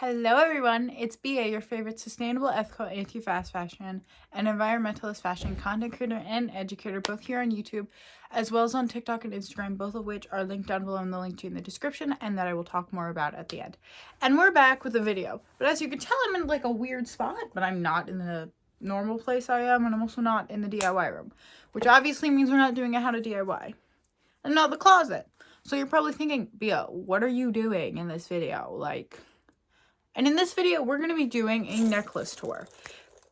Hello everyone, it's BA, your favorite sustainable, ethical, anti-fast fashion and environmentalist fashion content creator and educator, both here on YouTube, as well as on TikTok and Instagram, both of which are linked down below in the link tree in the description and that I will talk more about at the end. And we're back with a video. But as you can tell, I'm in like a weird spot, but I'm not in the normal place I am, and I'm also not in the DIY room, which obviously means we're not doing a how to DIY. And not the closet. So you're probably thinking, Bia, what are you doing in this video? And in this video, we're going to be doing a necklace tour.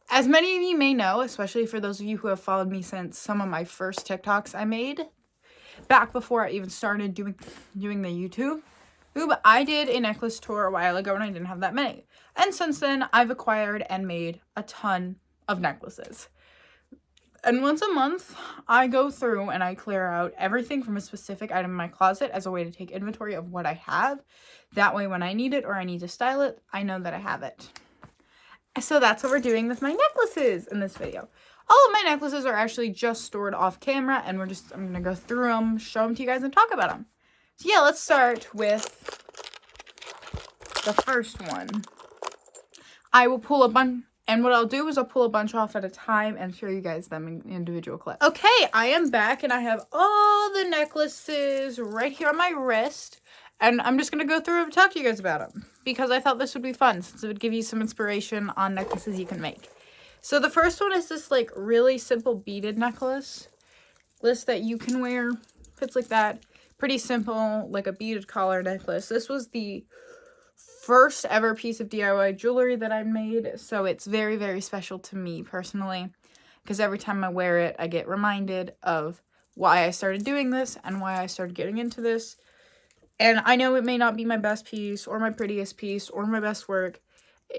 As many of you may know, especially for those of you who have followed me since some of my first TikToks I made, back before I even started doing the YouTube, I did a necklace tour a while ago and I didn't have that many. And since then, I've acquired and made a ton of necklaces. And once a month, I go through and I clear out everything from a specific item in my closet as a way to take inventory of what I have. That way, when I need it or I need to style it, I know that I have it. So that's what we're doing with my necklaces in this video. All of my necklaces are actually just stored off camera, and I'm going to go through them, show them to you guys, and talk about them. So yeah, let's start with the first one. I will pull a bunch. And what I'll do is I'll pull a bunch off at a time and show you guys them in individual clips. Okay, I am back and I have all the necklaces right here on my wrist. And I'm just going to go through and talk to you guys about them, because I thought this would be fun, since it would give you some inspiration on necklaces you can make. So the first one is this like really simple beaded necklace that you can wear. Fits like that. Pretty simple, like a beaded collar necklace. This was the first ever piece of DIY jewelry that I made, so it's very, very special to me personally, because every time I wear it, I get reminded of why I started doing this and why I started getting into this. And I know it may not be my best piece or my prettiest piece or my best work,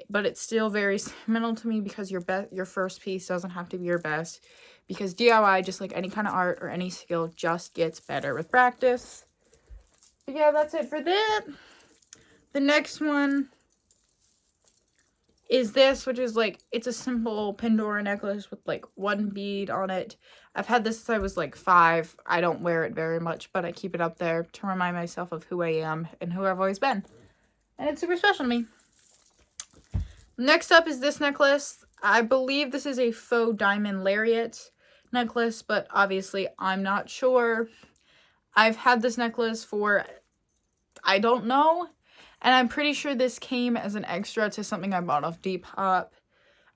but it's still very sentimental to me, because your first piece doesn't have to be your best, because DIY, just like any kind of art or any skill, just gets better with practice. But yeah, that's it for that. The next one is this, which is like, it's a simple Pandora necklace with like one bead on it. I've had this since I was like 5. I don't wear it very much, but I keep it up there to remind myself of who I am and who I've always been. And it's super special to me. Next up is this necklace. I believe this is a faux diamond lariat necklace, but obviously I'm not sure. I've had this necklace for, I don't know. And I'm pretty sure this came as an extra to something I bought off Depop.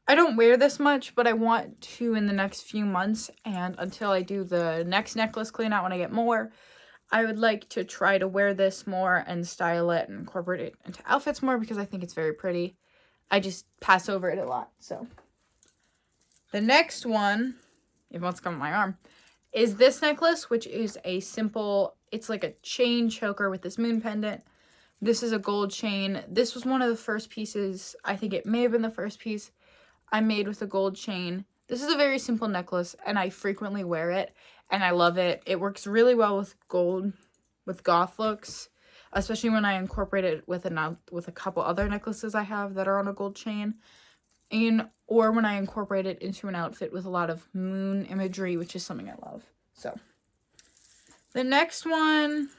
I don't wear this much, but I want to in the next few months. And until I do the next necklace clean out when I get more, I would like to try to wear this more and style it and incorporate it into outfits more, because I think it's very pretty. I just pass over it a lot. So the next one, if it wants to come on my arm, is this necklace, which is a simple, it's like a chain choker with this moon pendant. This is a gold chain. This was one of the first pieces, I think it may have been the first piece I made with a gold chain. This is a very simple necklace, and I frequently wear it, and I love it. It works really well with gold, with goth looks, especially when I incorporate it with a couple other necklaces I have that are on a gold chain, or when I incorporate it into an outfit with a lot of moon imagery, which is something I love. So, the next one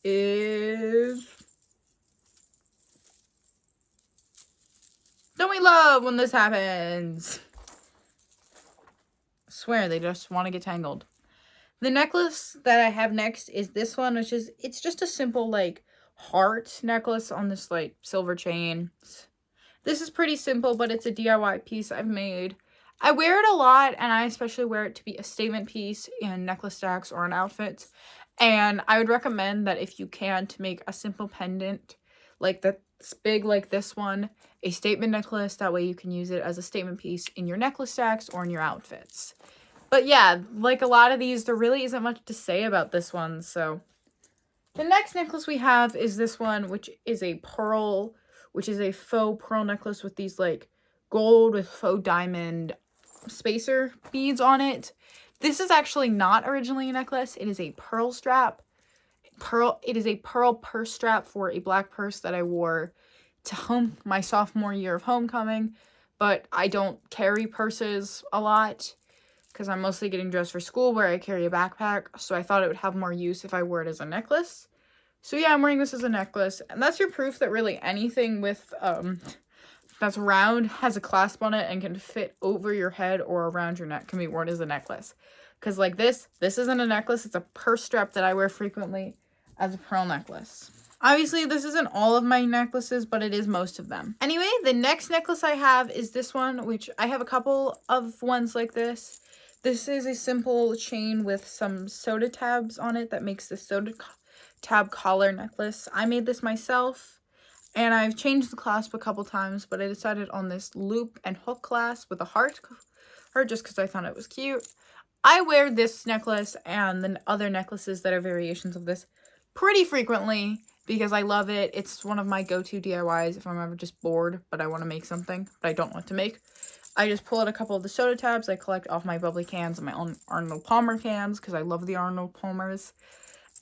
is, don't we love when this happens? I swear they just want to get tangled. The necklace that I have next is this one, which is, it's just a simple like heart necklace on this like silver chain. This is pretty simple, but it's a DIY piece I've made. I wear it a lot, and I especially wear it to be a statement piece in necklace stacks or in outfits. And I would recommend that if you can, to make a simple pendant like that's big like this one, a statement necklace. That way you can use it as a statement piece in your necklace stacks or in your outfits. But yeah, like a lot of these, there really isn't much to say about this one. So the next necklace we have is this one, which is a pearl, which is a faux pearl necklace with these like gold with faux diamond spacer beads on it. This is actually not originally a necklace. It is a pearl strap. It is a pearl purse strap for a black purse that I wore to my sophomore year of homecoming. But I don't carry purses a lot, because I'm mostly getting dressed for school where I carry a backpack. So I thought it would have more use if I wore it as a necklace. So yeah, I'm wearing this as a necklace, and that's your proof that really anything with that's round, has a clasp on it, and can fit over your head or around your neck can be worn as a necklace. Because like this isn't a necklace, it's a purse strap that I wear frequently as a pearl necklace. Obviously, this isn't all of my necklaces, but it is most of them. Anyway, the next necklace I have is this one, which I have a couple of ones like this. This is a simple chain with some soda tabs on it that makes this soda tab collar necklace. I made this myself. And I've changed the clasp a couple times, but I decided on this loop and hook clasp with a heart just because I thought it was cute. I wear this necklace and the other necklaces that are variations of this pretty frequently because I love it. It's one of my go-to DIYs if I'm ever just bored, but I want to make something, but I don't know what to make. I just pull out a couple of the soda tabs. I collect off my bubbly cans and my own Arnold Palmer cans because I love the Arnold Palmers,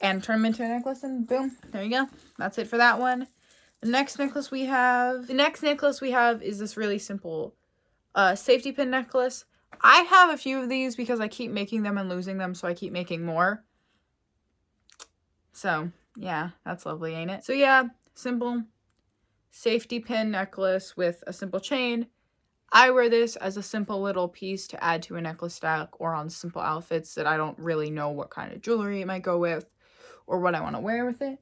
and turn them into a necklace, and boom, there you go. That's it for that one. The next necklace we have is this really simple safety pin necklace. I have a few of these because I keep making them and losing them, so I keep making more. So, yeah, that's lovely, ain't it? So, yeah, simple safety pin necklace with a simple chain. I wear this as a simple little piece to add to a necklace stack or on simple outfits that I don't really know what kind of jewelry it might go with or what I want to wear with it.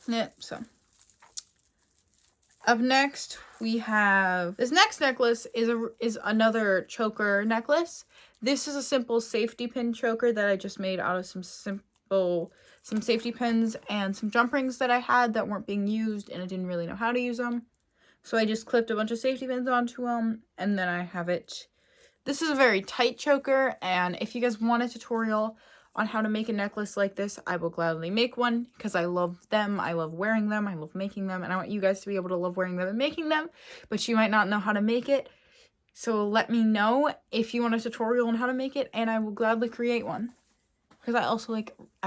Yeah, so up next we have this next necklace is another choker necklace. This is a simple safety pin choker that I just made out of some safety pins and some jump rings that I had that weren't being used and I didn't really know how to use them. So I just clipped a bunch of safety pins onto them and then I have it. This is a very tight choker, and if you guys want a tutorial on how to make a necklace like this, I will gladly make one because I love them. I love wearing them. I love making them. And I want you guys to be able to love wearing them and making them. But you might not know how to make it. So let me know if you want a tutorial on how to make it. And I will gladly create one. Because I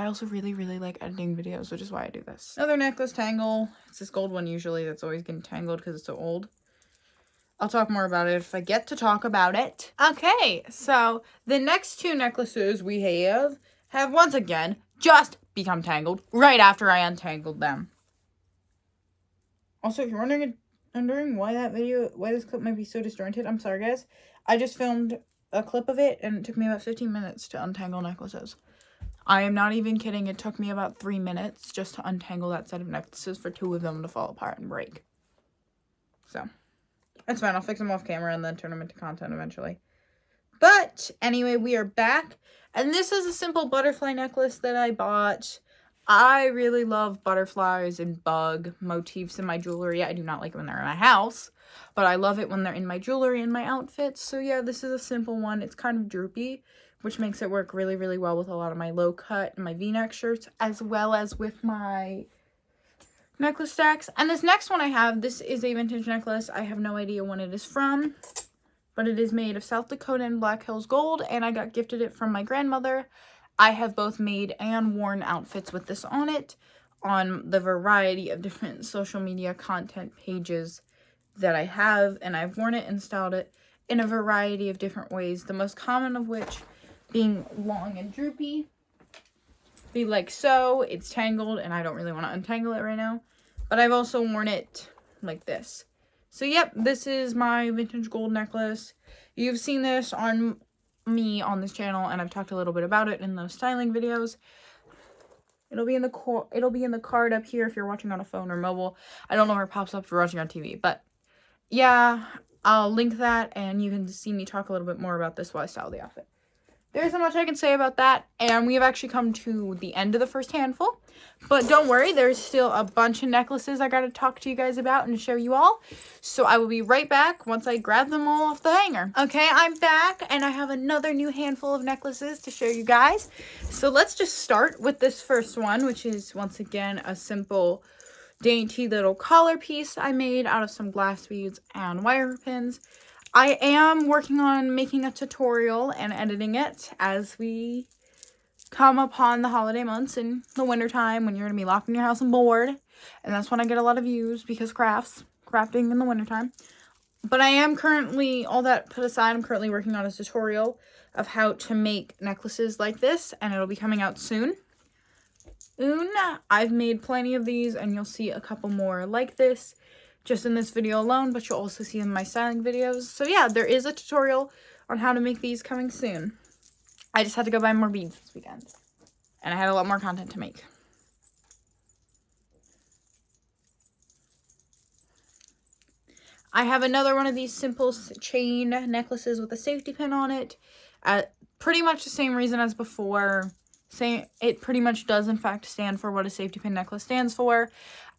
also really, really like editing videos, which is why I do this. Another necklace tangle. It's this gold one usually that's always getting tangled because it's so old. I'll talk more about it if I get to talk about it. Okay, so the next two necklaces we have once again just become tangled right after I untangled them. Also, if you're wondering why this clip might be so disjointed, I'm sorry guys. I just filmed a clip of it and it took me about 15 minutes to untangle necklaces. I am not even kidding, it took me about 3 minutes just to untangle that set of necklaces for 2 of them to fall apart and break. So, it's fine, I'll fix them off camera and then turn them into content eventually. But, anyway, we are back. And this is a simple butterfly necklace that I bought. I really love butterflies and bug motifs in my jewelry. I do not like it when they're in my house, but I love it when they're in my jewelry and my outfits. So yeah, this is a simple one. It's kind of droopy, which makes it work really, really well with a lot of my low cut and my V-neck shirts, as well as with my necklace stacks. And this next one I have, this is a vintage necklace. I have no idea when it is from, but it is made of South Dakota and Black Hills gold, and I got gifted it from my grandmother. I have both made and worn outfits with this on it on the variety of different social media content pages that I have, and I've worn it and styled it in a variety of different ways, the most common of which being long and droopy. Be like so, it's tangled, and I don't really want to untangle it right now, but I've also worn it like this. So yep, this is my vintage gold necklace. You've seen this on me on this channel, and I've talked a little bit about it in those styling videos. It'll be in the card up here if you're watching on a phone or mobile. I don't know where it pops up if you're watching on TV, but yeah, I'll link that and you can see me talk a little bit more about this while I style the outfit. There isn't much I can say about that, and we have actually come to the end of the first handful. But don't worry, there's still a bunch of necklaces I gotta talk to you guys about and show you all. So I will be right back once I grab them all off the hanger. Okay, I'm back, and I have another new handful of necklaces to show you guys. So let's just start with this first one, which is, once again, a simple, dainty little collar piece I made out of some glass beads and wire pins. I am working on making a tutorial and editing it as we come upon the holiday months in the winter time when you're going to be locked in your house and bored. And that's when I get a lot of views because crafting in the winter time. But I am currently, all that put aside, I'm currently working on a tutorial of how to make necklaces like this, and it'll be coming out soon. I've made plenty of these, and you'll see a couple more like this just in this video alone, but you'll also see in my styling videos. So yeah, there is a tutorial on how to make these coming soon. I just had to go buy more beads this weekend, and I had a lot more content to make. I have another one of these simple chain necklaces with a safety pin on it. Pretty much the same reason as before. It pretty much does in fact stand for what a safety pin necklace stands for.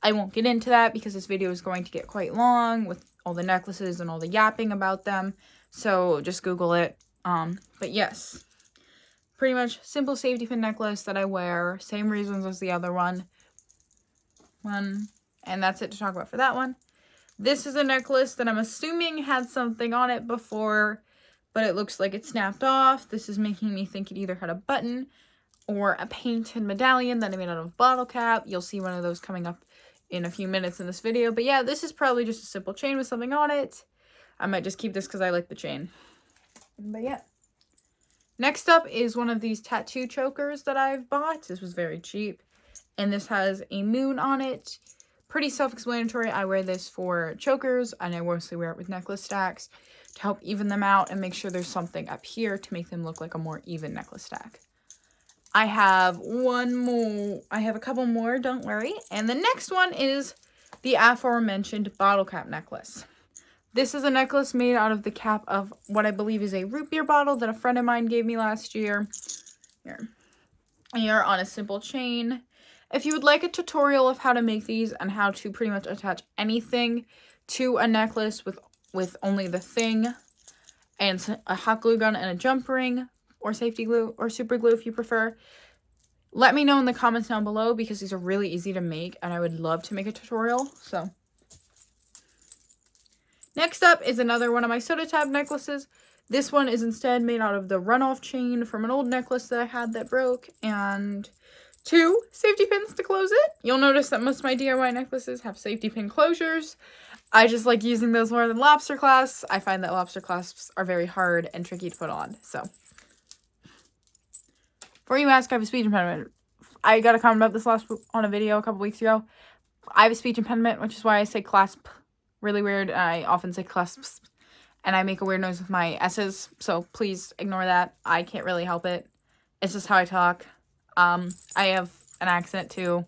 I won't get into that because this video is going to get quite long with all the necklaces and all the yapping about them. So just Google it. But yes, pretty much simple safety pin necklace that I wear. Same reasons as the other one. And that's it to talk about for that one. This is a necklace that I'm assuming had something on it before, but it looks like it snapped off. This is making me think it either had a button or a painted medallion that I made out of a bottle cap. You'll see one of those coming up in a few minutes in this video. But yeah, this is probably just a simple chain with something on it. I might just keep this because I like the chain. But yeah. Next up is one of these tattoo chokers that I've bought. This was very cheap. And this has a moon on it. Pretty self-explanatory. I wear this for chokers, and I mostly wear it with necklace stacks to help even them out and make sure there's something up here to make them look like a more even necklace stack. I have a couple more, don't worry. And the next one is the aforementioned bottle cap necklace. This is a necklace made out of the cap of what I believe is a root beer bottle that a friend of mine gave me last year. Here on a simple chain. If you would like a tutorial of how to make these and how to pretty much attach anything to a necklace with only the thing and a hot glue gun and a jump ring or safety glue or super glue if you prefer, let me know in the comments down below because these are really easy to make and I would love to make a tutorial. So next up is another one of my soda tab necklaces. This one is instead made out of the runoff chain from an old necklace that I had that broke and 2 safety pins to close it. You'll notice that most of my DIY necklaces have safety pin closures. I just like using those more than lobster clasps. I find that lobster clasps are very hard and tricky to put on. So, before you ask, I have a speech impediment. I got a comment about this on a video a couple weeks ago. I have a speech impediment, which is why I say clasp really weird. I often say clasps, and I make a weird noise with my S's. So please ignore that. I can't really help it. It's just how I talk. I have an accent too.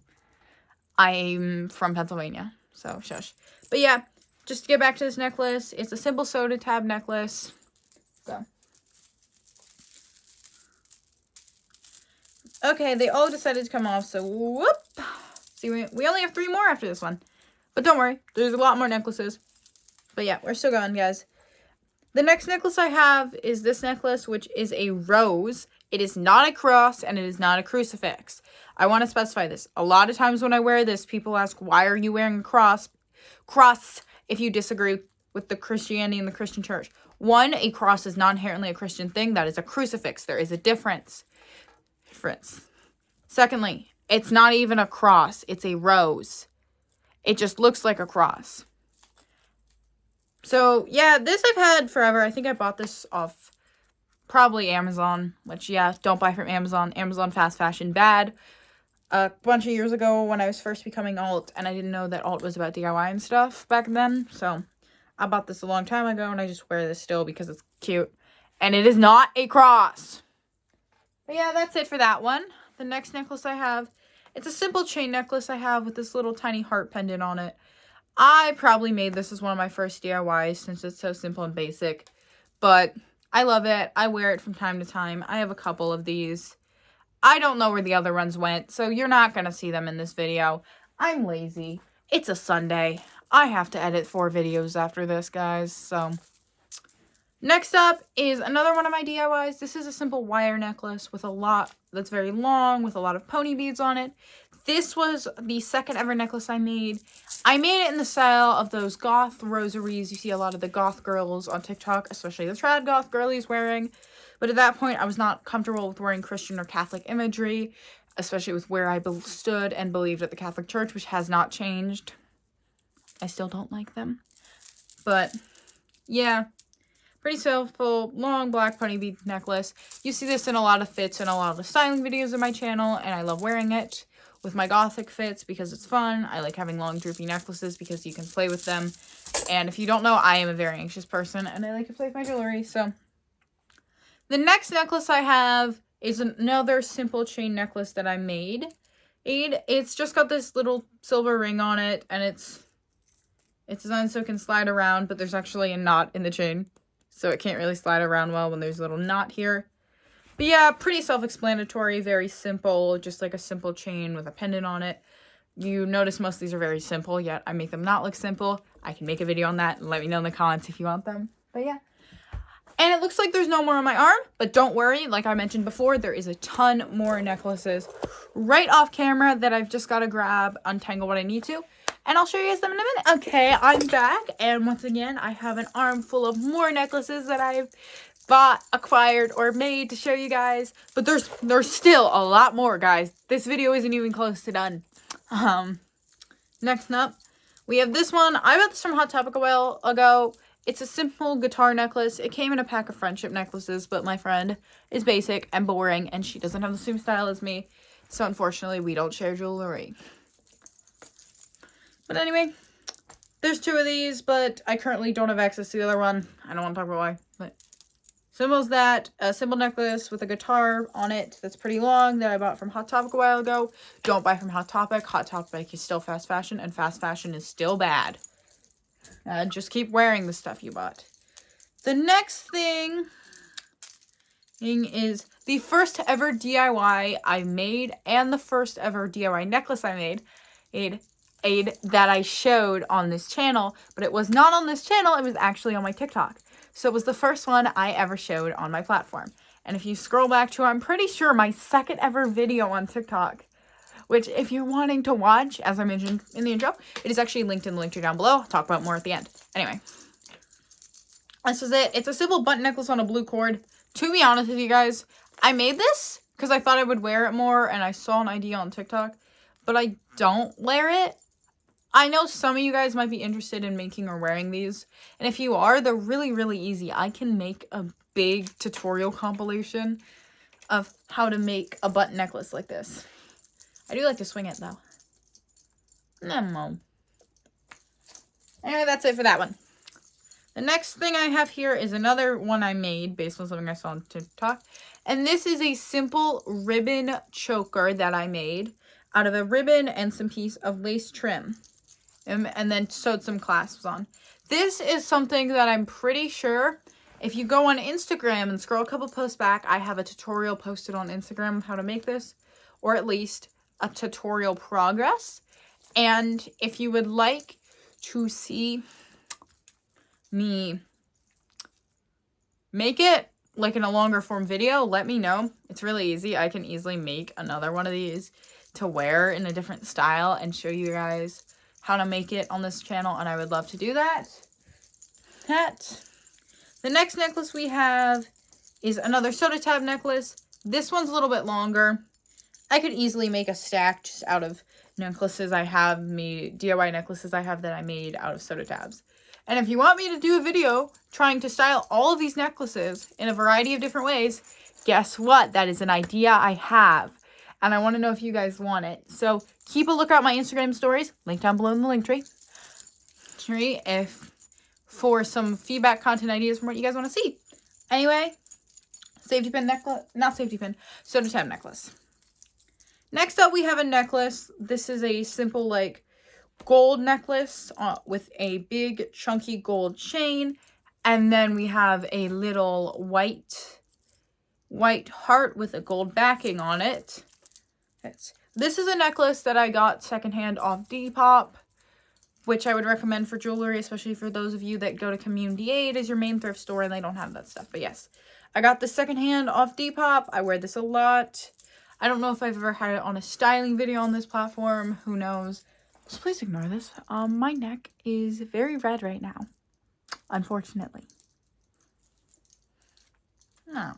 I'm from Pennsylvania, so shush. But yeah, just to get back to this necklace, it's a simple soda tab necklace. So. Okay, they all decided to come off, so whoop. See, we only have 3 more after this one. But don't worry, there's a lot more necklaces. But yeah, we're still going, guys. The next necklace I have is this necklace, which is a rose. It is not a cross, and it is not a crucifix. I want to specify this. A lot of times when I wear this, people ask, why are you wearing a cross? Cross, if you disagree with the Christianity and the Christian church. 1, a cross is not inherently a Christian thing. That is a crucifix. There is a difference. Secondly, it's not even a cross. It's a rose. It just looks like a cross. So, yeah, this I've had forever. I think I bought this off probably Amazon, which, yeah, don't buy from Amazon. Amazon fast fashion, bad. A bunch of years ago when I was first becoming alt, and I didn't know that alt was about DIY and stuff back then. So, I bought this a long time ago, and I just wear this still because it's cute. And it is not a cross. But yeah, that's it for that one. The next necklace I have, it's a simple chain necklace I have with this little tiny heart pendant on it. I probably made this as one of my first DIYs since it's so simple and basic. But I love it. I wear it from time to time. I have a couple of these. I don't know where the other ones went, so you're not going to see them in this video. I'm lazy. It's a Sunday. I have to edit 4 videos after this, guys, so. Next up is another one of my DIYs. This is a simple wire necklace with a lot that's very long with a lot of pony beads on it. This was the second ever necklace I made. I made it in the style of those goth rosaries you see a lot of the goth girls on TikTok, especially the trad goth girlies wearing. But at that point, I was not comfortable with wearing Christian or Catholic imagery, especially with where I stood and believed at the Catholic Church, which has not changed. I still don't like them. But, yeah. Pretty simple, long black pony bead necklace. You see this in a lot of fits and a lot of styling videos on my channel, and I love wearing it. with my gothic fits because it's fun. I like having long droopy necklaces because you can play with them. And if you don't know, I am a very anxious person and I like to play with my jewelry. So the next necklace I have is another simple chain necklace that I made. It's just got this little silver ring on it, and it's designed so it can slide around, but there's actually a knot in the chain, so it can't really slide around well when there's a little knot here. But yeah, pretty self-explanatory, very simple, just like a simple chain with a pendant on it. You notice most of these are very simple, yet I make them not look simple. I can make a video on that and let me know in the comments if you want them. But yeah. And it looks like there's no more on my arm, but don't worry. Like I mentioned before, there is a ton more necklaces right off camera that I've just got to grab, untangle what I need to. And I'll show you guys them in a minute. Okay, I'm back. And once again, I have an arm full of more necklaces that I've bought, acquired, or made to show you guys. But there's still a lot more, guys. This video isn't even close to done. Next up, we have this one. I got this from Hot Topic a while ago. It's a simple guitar necklace. It came in a pack of friendship necklaces, but my friend is basic and boring, and she doesn't have the same style as me. So unfortunately, we don't share jewelry. But anyway, there's two of these, but I currently don't have access to the other one. I don't want to talk about why, but symbol's that. A simple necklace with a guitar on it that's pretty long that I bought from Hot Topic a while ago. Don't buy from Hot Topic. Hot Topic is still fast fashion, and fast fashion is still bad. Just keep wearing the stuff you bought. The next thing is the first ever DIY I made and the first ever DIY necklace I made that I showed on this channel, but it was not on this channel, it was actually on my TikTok. So it was the first one I ever showed on my platform. And if you scroll back to, I'm pretty sure, my second ever video on TikTok, which if you're wanting to watch, as I mentioned in the intro, it is actually linked in the link tree down below. I'll talk about more at the end. Anyway, this is it. It's a simple button necklace on a blue cord. To be honest with you guys, I made this because I thought I would wear it more and I saw an idea on TikTok, but I don't wear it. I know some of you guys might be interested in making or wearing these, and if you are, they're really, really easy. I can make a big tutorial compilation of how to make a button necklace like this. I do like to swing it, though. Anyway, that's it for that one. The next thing I have here is another one I made based on something I saw on TikTok. And this is a simple ribbon choker that I made out of a ribbon and some piece of lace trim. And then sewed some clasps on. This is something that I'm pretty sure, if you go on Instagram and scroll a couple posts back, I have a tutorial posted on Instagram of how to make this. Or at least a tutorial progress. And if you would like to see me make it like in a longer form video, let me know. It's really easy. I can easily make another one of these to wear in a different style and show you guys how to make it on this channel, and I would love to do that. The next necklace we have is another soda tab necklace. This one's a little bit longer. I could easily make a stack just out of necklaces I have made, DIY necklaces I have that I made out of soda tabs. And if you want me to do a video trying to style all of these necklaces in a variety of different ways, guess what? That is an idea I have. And I want to know if you guys want it. So keep a look at my Instagram stories, link down below in the link tree, for some feedback content ideas from what you guys want to see. Anyway, safety pin necklace, not safety pin, soda tab necklace. Next up, we have a necklace. This is a simple, like, gold necklace with a big, chunky gold chain. And then we have a little white heart with a gold backing on it. This is a necklace that I got secondhand off Depop, which I would recommend for jewelry, especially for those of you that go to Community Aid as your main thrift store and they don't have that stuff. But yes, I got this secondhand off Depop. I wear this a lot. I don't know if I've ever had it on a styling video on this platform. Who knows? So please ignore this. My neck is very red right now, unfortunately. No.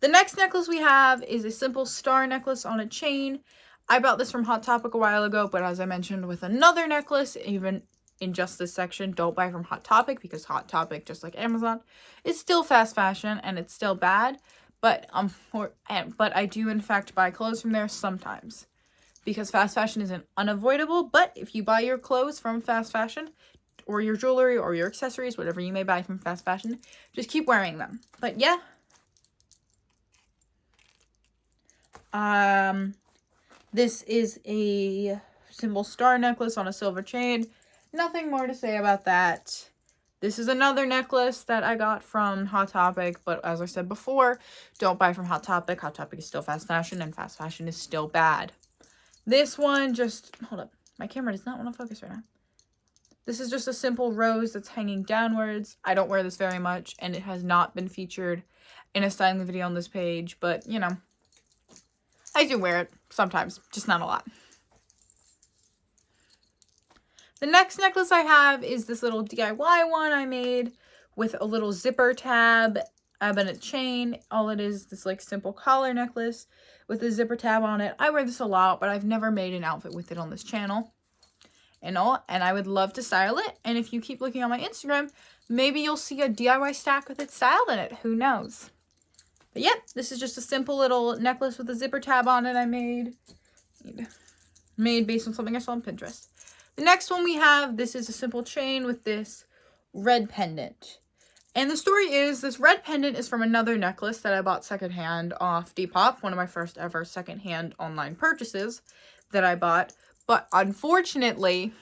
The next necklace we have is a simple star necklace on a chain. I bought this from Hot Topic a while ago, but as I mentioned with another necklace, even in just this section, don't buy from Hot Topic because Hot Topic, just like Amazon, is still fast fashion and it's still bad. but I do in fact buy clothes from there sometimes, because fast fashion isn't unavoidable. But if you buy your clothes from fast fashion, or your jewelry or your accessories, whatever you may buy from fast fashion, just keep wearing them. But yeah, this is a simple star necklace on a silver chain. Nothing more to say about that. This is another necklace that I got from Hot Topic, but as I said before, don't buy from Hot Topic. Hot Topic is still fast fashion, and fast fashion is still bad. This one just, hold up, my camera does not want to focus right now. This is just a simple rose that's hanging downwards. I don't wear this very much, and it has not been featured in a styling video on this page, but, you know, I do wear it sometimes, just not a lot. The next necklace I have is this little DIY one I made with a little zipper tab and a chain. All it is this like simple collar necklace with a zipper tab on it. I wear this a lot, but I've never made an outfit with it on this channel. And I would love to style it. And if you keep looking on my Instagram, maybe you'll see a DIY stack with it styled in it. Who knows? But yep, this is just a simple little necklace with a zipper tab on it I made based on something I saw on Pinterest. The next one we have, this is a simple chain with this red pendant. And the story is, this red pendant is from another necklace that I bought secondhand off Depop, one of my first ever secondhand online purchases that I bought. But unfortunately,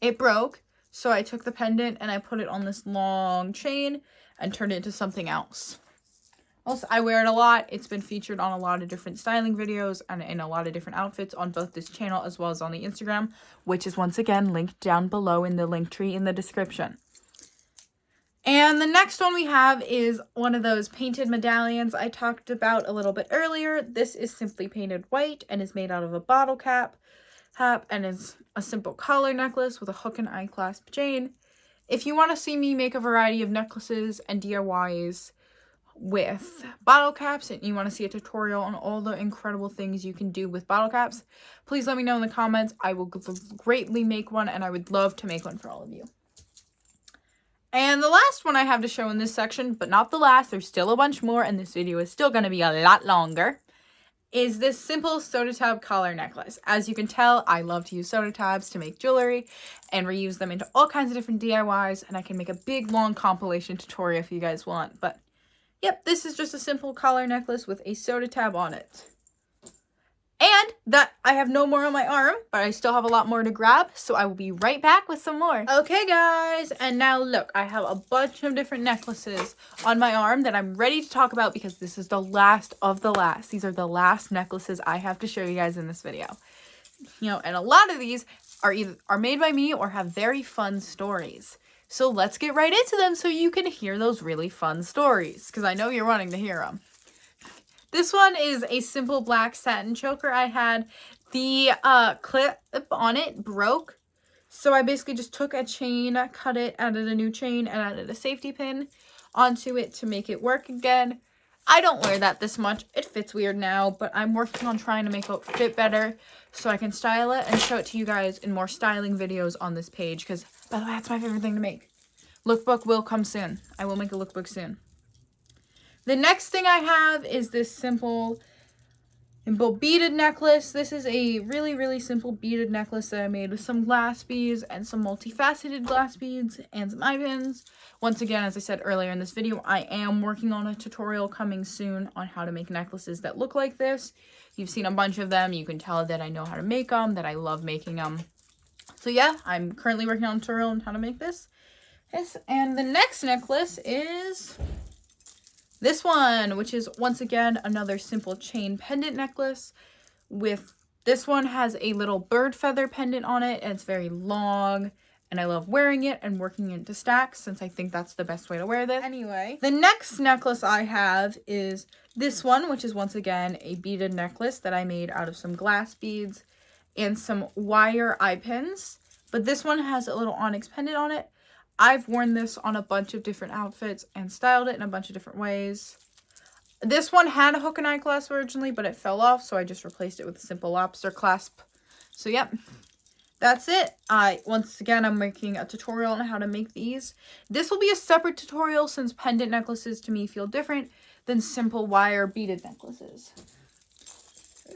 it broke, so I took the pendant and I put it on this long chain and turned it into something else. Also, I wear it a lot. It's been featured on a lot of different styling videos and in a lot of different outfits on both this channel as well as on the Instagram, which is once again linked down below in the link tree in the description. And the next one we have is one of those painted medallions I talked about a little bit earlier. This is simply painted white and is made out of a bottle cap and is a simple collar necklace with a hook and eye clasp chain. If you want to see me make a variety of necklaces and DIYs with bottle caps and you want to see a tutorial on all the incredible things you can do with bottle caps, please let me know in the comments. I will greatly make one, and I would love to make one for all of you. And the last one I have to show in this section, but not the last, there's still a bunch more and this video is still going to be a lot longer, is this simple soda tab collar necklace. As you can tell, I love to use soda tabs to make jewelry and reuse them into all kinds of different DIYs, and I can make a big long compilation tutorial if you guys want. But yep, this is just a simple collar necklace with a soda tab on it. And that I have no more on my arm, but I still have a lot more to grab, so I will be right back with some more. Okay, guys, and now look, I have a bunch of different necklaces on my arm that I'm ready to talk about because this is the last of the last. These are the last necklaces I have to show you guys in this video. You know, and a lot of these are made by me or have very fun stories. So let's get right into them so you can hear those really fun stories, because I know you're wanting to hear them. This one is a simple black satin choker I had. The clip on it broke, so I basically just took a chain, cut it, added a new chain, and added a safety pin onto it to make it work again. I don't wear that this much. It fits weird now, but I'm working on trying to make it fit better so I can style it and show it to you guys in more styling videos on this page, because, by the way, that's my favorite thing to make. Lookbook will come soon. I will make a lookbook soon. The next thing I have is this simple beaded necklace. This is a really, really simple beaded necklace that I made with some glass beads and some multifaceted glass beads and some eye pins. Once again, as I said earlier in this video, I am working on a tutorial coming soon on how to make necklaces that look like this. You've seen a bunch of them. You can tell that I know how to make them, that I love making them. So yeah, I'm currently working on a tutorial on how to make this. Yes, and the next necklace is this one, which is once again another simple chain pendant necklace. With this one has a little bird feather pendant on it, and it's very long, and I love wearing it and working it into stacks since I think that's the best way to wear this. Anyway, the next necklace I have is this one, which is once again a beaded necklace that I made out of some glass beads and some wire eye pins, but this one has a little onyx pendant on it. I've worn this on a bunch of different outfits and styled it in a bunch of different ways. This one had a hook and eye clasp originally, but it fell off, so I just replaced it with a simple lobster clasp. So yep, that's it. Once again, I'm making a tutorial on how to make these. This will be a separate tutorial since pendant necklaces to me feel different than simple wire beaded necklaces.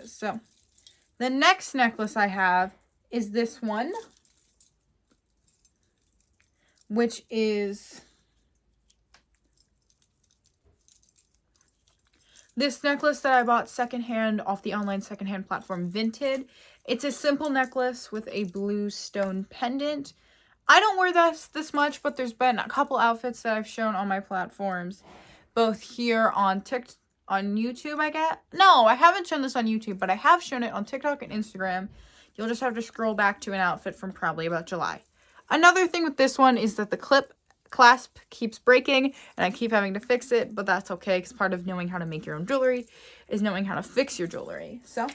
So the next necklace I have is this one, which is this necklace that I bought secondhand off the online secondhand platform Vinted. It's a simple necklace with a blue stone pendant. I don't wear this much, but there's been a couple outfits that I've shown on my platforms, both here on YouTube, No, I haven't shown this on YouTube, but I have shown it on TikTok and Instagram. You'll just have to scroll back to an outfit from probably about July. Another thing with this one is that the clasp keeps breaking, and I keep having to fix it, but that's okay, because part of knowing how to make your own jewelry is knowing how to fix your jewelry. So,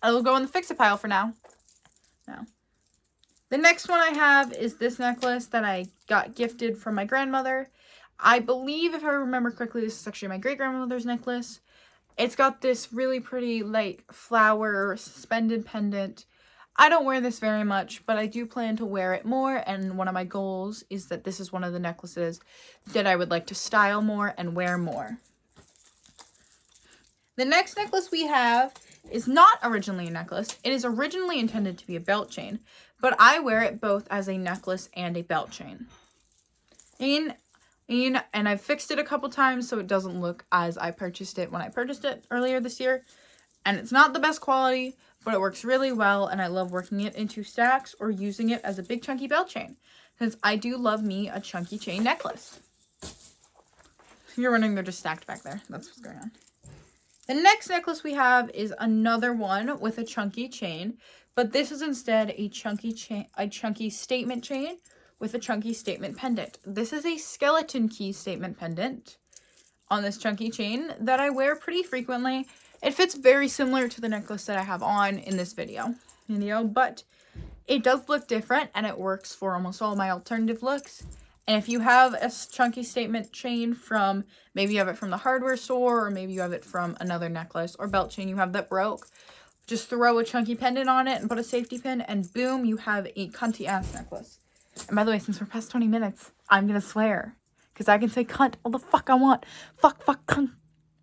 I'll go in the fix-it pile for now. The next one I have is this necklace that I got gifted from my grandmother. I believe, if I remember correctly, this is actually my great-grandmother's necklace. It's got this really pretty, like, flower suspended pendant. I don't wear this very much, but I do plan to wear it more, and one of my goals is that this is one of the necklaces that I would like to style more and wear more. The next necklace we have is not originally a necklace. It is originally intended to be a belt chain, but I wear it both as a necklace and a belt chain. And I've fixed it a couple times so it doesn't look as I purchased it when I purchased it earlier this year. And it's not the best quality, but it works really well, and I love working it into stacks or using it as a big chunky belt chain, since I do love me a chunky chain necklace. If you're wondering, they're just stacked back there. That's what's going on. The next necklace we have is another one with a chunky chain, but this is instead a chunky statement chain with a chunky statement pendant. This is a skeleton key statement pendant on this chunky chain that I wear pretty frequently. It fits very similar to the necklace that I have on in this video, but it does look different, and it works for almost all my alternative looks. And if you have a chunky statement chain from, maybe you have it from the hardware store, or maybe you have it from another necklace or belt chain you have that broke, just throw a chunky pendant on it and put a safety pin, and boom, you have a cunty ass necklace. And by the way, since we're past 20 minutes, I'm gonna swear, because I can say cunt all the fuck I want. Fuck, cunt.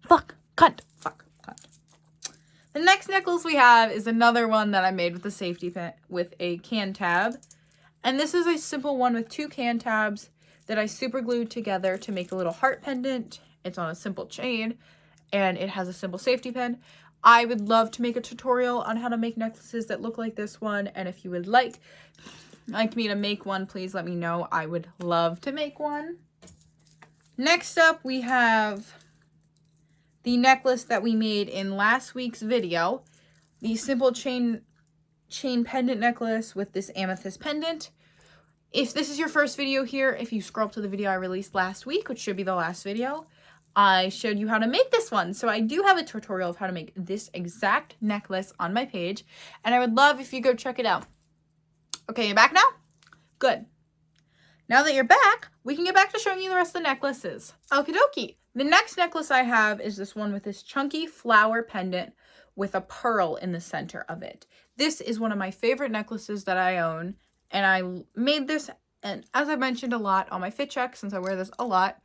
Fuck, cunt. Fuck, cunt. The next necklace we have is another one that I made with a safety pin, with a can tab. And this is a simple one with 2 can tabs that I super glued together to make a little heart pendant. It's on a simple chain, and it has a simple safety pin. I would love to make a tutorial on how to make necklaces that look like this one, and if you would like me to make one, please let me know. I would love to make one. Next up, we have the necklace that we made in last week's video, the simple chain pendant necklace with this amethyst pendant. If this is your first video here, if you scroll up to the video I released last week, which should be the last video, I showed you how to make this one. So I do have a tutorial of how to make this exact necklace on my page, and I would love if you go check it out. Okay, you're back now? Good. Now that you're back, we can get back to showing you the rest of the necklaces. Okie dokie. The next necklace I have is this one with this chunky flower pendant with a pearl in the center of it. This is one of my favorite necklaces that I own, and I made this, and as I mentioned a lot on my fit check, since I wear this a lot,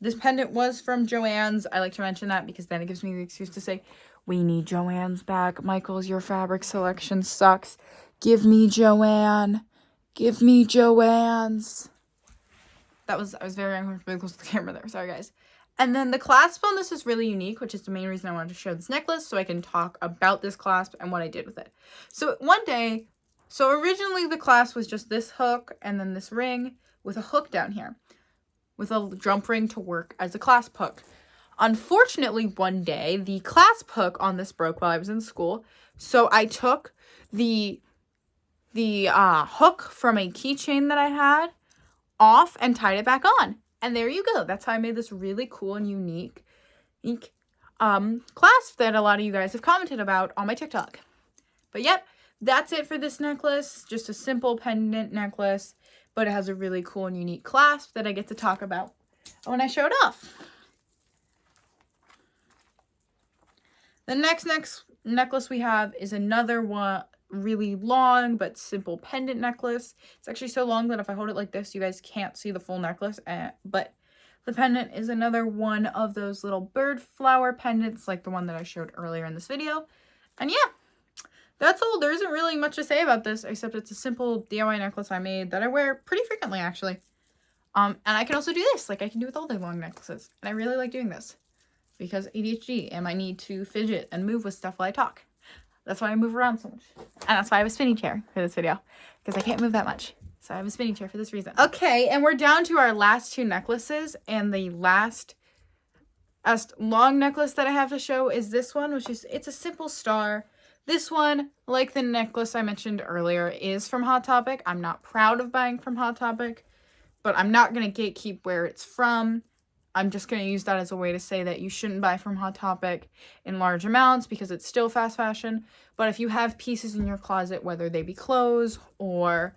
this pendant was from Joann's. I like to mention that because then it gives me the excuse to say, we need Joann's back. Michaels, your fabric selection sucks. Give me Joann. Give me Joann's. I was very uncomfortable close to the camera there. Sorry, guys. And then the clasp on this is really unique, which is the main reason I wanted to show this necklace, so I can talk about this clasp and what I did with it. So originally the clasp was just this hook and then this ring with a hook down here, with a jump ring to work as a clasp hook. Unfortunately, one day, the clasp hook on this broke while I was in school, so I took the hook from a keychain that I had off and tied it back on. And there you go. That's how I made this really cool and unique clasp that a lot of you guys have commented about on my TikTok. But yep, that's it for this necklace. Just a simple pendant necklace, but it has a really cool and unique clasp that I get to talk about when I show it off. The next necklace we have is another one, really long but simple pendant necklace. It's actually so long that if I hold it like this, you guys can't see the full necklace, but The pendant is another one of those little bird flower pendants like the one that I showed earlier in this video. And yeah, that's all. There isn't really much to say about this, except it's a simple DIY necklace I made that I wear pretty frequently, actually. And I can also do this, like I can do with all day long necklaces. And I really like doing this because ADHD and I need to fidget and move with stuff while I talk. That's why I move around so much. And that's why I have a spinning chair for this video, because I can't move that much. So I have a spinning chair for this reason. Okay, and we're down to our last two necklaces, and the last long necklace that I have to show is this one, which is, it's a simple star. This one, like the necklace I mentioned earlier, is from Hot Topic. I'm not proud of buying from Hot Topic, but I'm not going to gatekeep where it's from. I'm just going to use that as a way to say that you shouldn't buy from Hot Topic in large amounts because it's still fast fashion. But if you have pieces in your closet, whether they be clothes or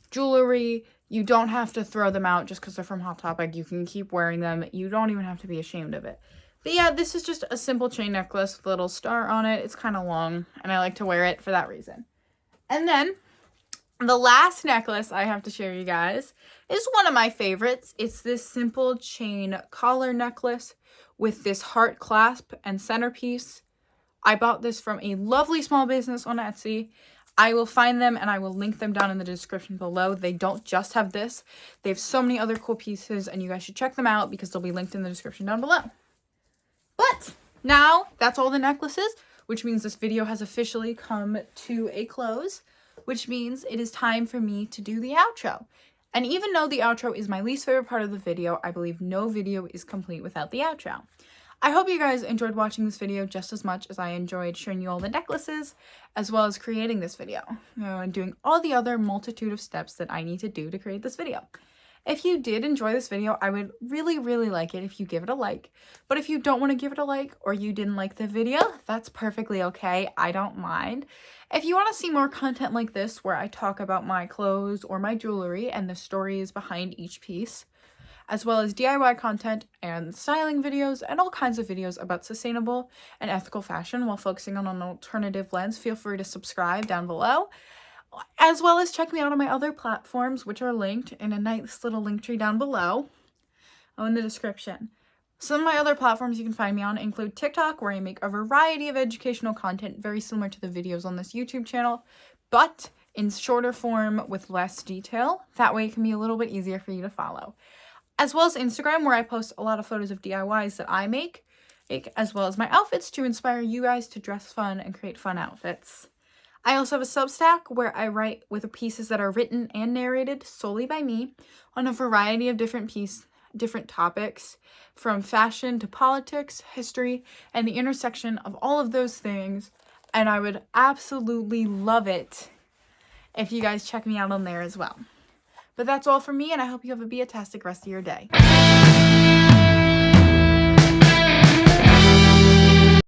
jewelry, you don't have to throw them out just because they're from Hot Topic. You can keep wearing them. You don't even have to be ashamed of it. But yeah, this is just a simple chain necklace with a little star on it. It's kind of long, and I like to wear it for that reason. And then the last necklace I have to show you guys is one of my favorites. It's this simple chain collar necklace with this heart clasp and centerpiece. I bought this from a lovely small business on Etsy. I will find them and I will link them down in the description below. They don't just have this. They have so many other cool pieces, and you guys should check them out because they'll be linked in the description down below. But now that's all the necklaces, which means this video has officially come to a close, which means it is time for me to do the outro. And even though the outro is my least favorite part of the video, I believe no video is complete without the outro. I hope you guys enjoyed watching this video just as much as I enjoyed showing you all the necklaces, as well as creating this video, and doing all the other multitude of steps that I need to do to create this video. If you did enjoy this video, I would really, really like it if you give it a like. But if you don't want to give it a like, or you didn't like the video, that's perfectly okay. I don't mind. If you want to see more content like this, where I talk about my clothes or my jewelry and the stories behind each piece, as well as DIY content and styling videos and all kinds of videos about sustainable and ethical fashion while focusing on an alternative lens, feel free to subscribe down below. As well as check me out on my other platforms, which are linked in a nice little link tree down below in the description. Some of my other platforms you can find me on include TikTok, where I make a variety of educational content very similar to the videos on this YouTube channel, but in shorter form with less detail. That way it can be a little bit easier for you to follow. As well as Instagram, where I post a lot of photos of DIYs that I make, as well as my outfits to inspire you guys to dress fun and create fun outfits. I also have a Substack where I write with pieces that are written and narrated solely by me on a variety of different topics, from fashion to politics, history, and the intersection of all of those things. And I would absolutely love it if you guys check me out on there as well. But that's all from me, and I hope you have a be-a-tastic rest of your day.